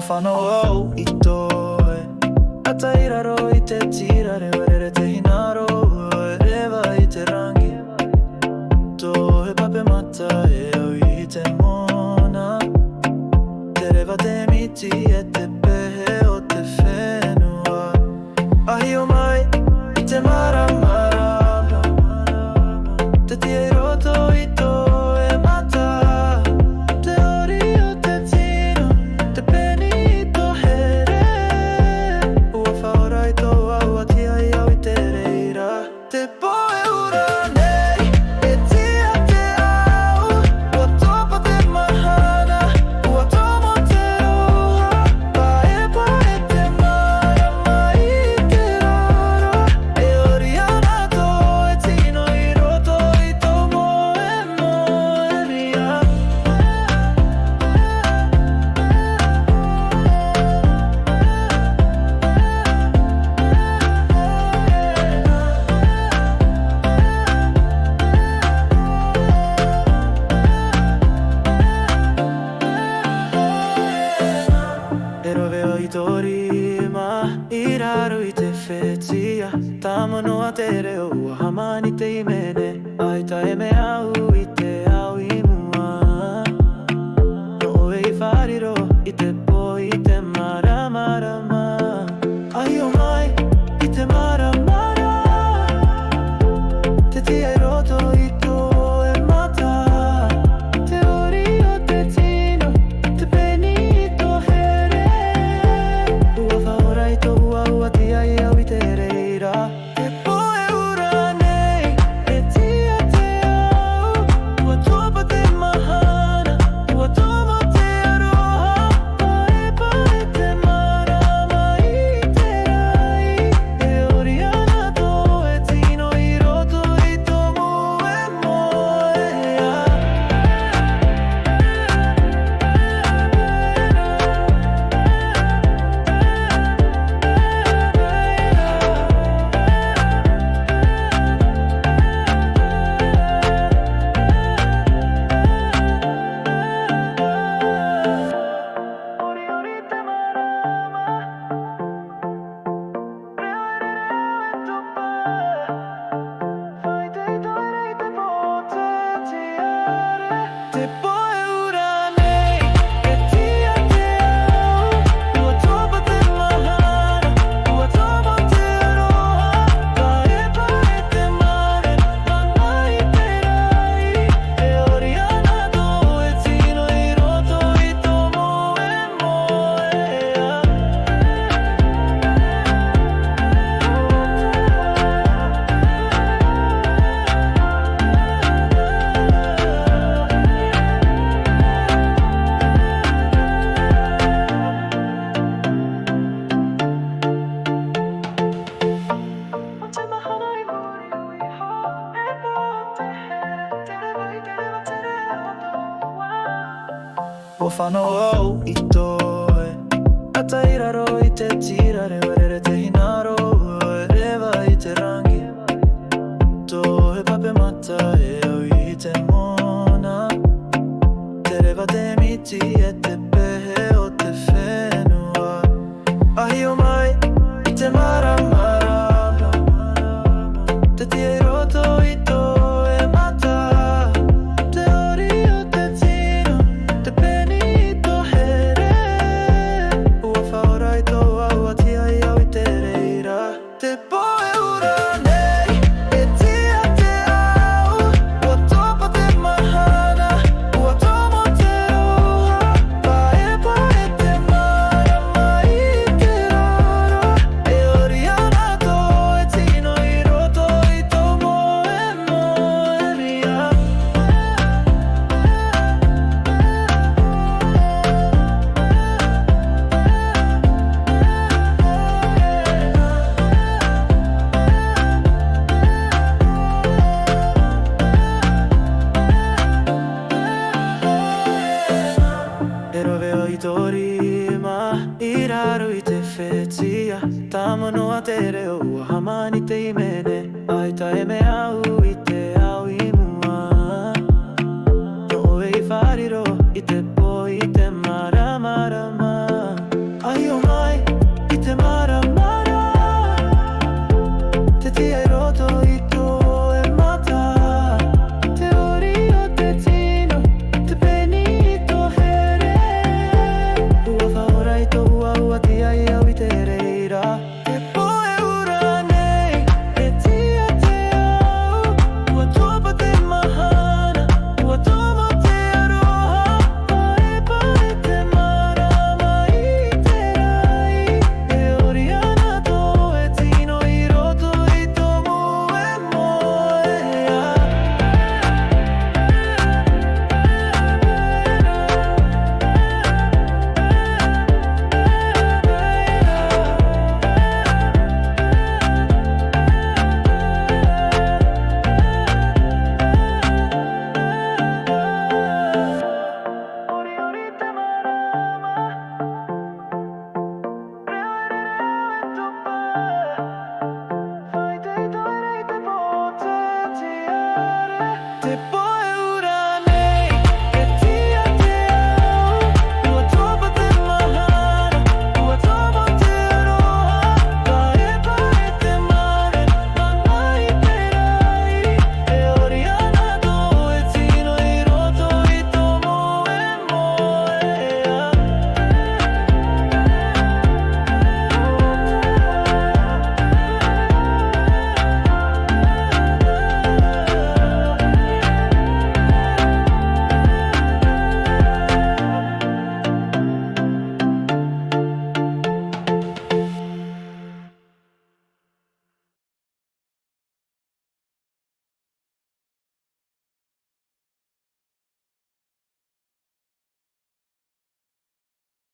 whānau au I toe Ata iraro I te tira Rewerere te hinaro Rewa I te rangi Tō he pape mata E au I te mona Te rewa te miti E te pehe o te whenua Ahi o mai I te mara Te tia I roto I tō e mata Te ori o te tino Te peni I tō here Ua whaora I tō au a tia I au I te reira Te Poe Ura nei E tia te au Ua topa te mahana Ua tomo te roha Pae te marama I te raro E ori ana tō e tino I roto I tō moe ria E roveo I tō rima I raro I te whetia Tāmano a te reo Ua hamani te imene Ai tae me au I te au I mua No oe I whariro I te po I te maramarama Ai o mai I te maramara Te tia I roto I tō e mata Te ori o te tino Te peni I tō here Ua whaora I tō ua tia I au I te reira Te Poe Ura nei E tia te au Ua topa te mahana Ua tomo te aroha Pae te marama I te rai E ori ana tō e tino I roto I tō moe moea Ori ori te marama Reo e tupa Whai te toire I te pote tiare Te Poe Ura nei E tia te au Ua topa te mahana Ua tomo te aroha Pae te mare Mana I te rai E ori ana tō e tino I roto I tō moe moea O te mahana I muri o I ho E no te he Te rewa I te rewa te rewa toa Ua whanau au I toe Ata iraro I te tira Rewerere te hinaro Rewa I te rangi Tō he pape mata E au I te mona Te rewa te miti E te pehe o te whenua Ahi o mai I te maramara Te tia I roto I tō e mata Te ori o te tino Te peni I tō here Ua whaora I tō au a tia I au I te reira Te Poe Ura nei E tia te au Ua topa te mahana Ua tomo te roha Pae te marama I te raro E ori ana tō e tino I roto I tō moe ria E roveo I tō rima I raro I te whetia Tāmano a te reo Ua hamani te imene Ai tae me au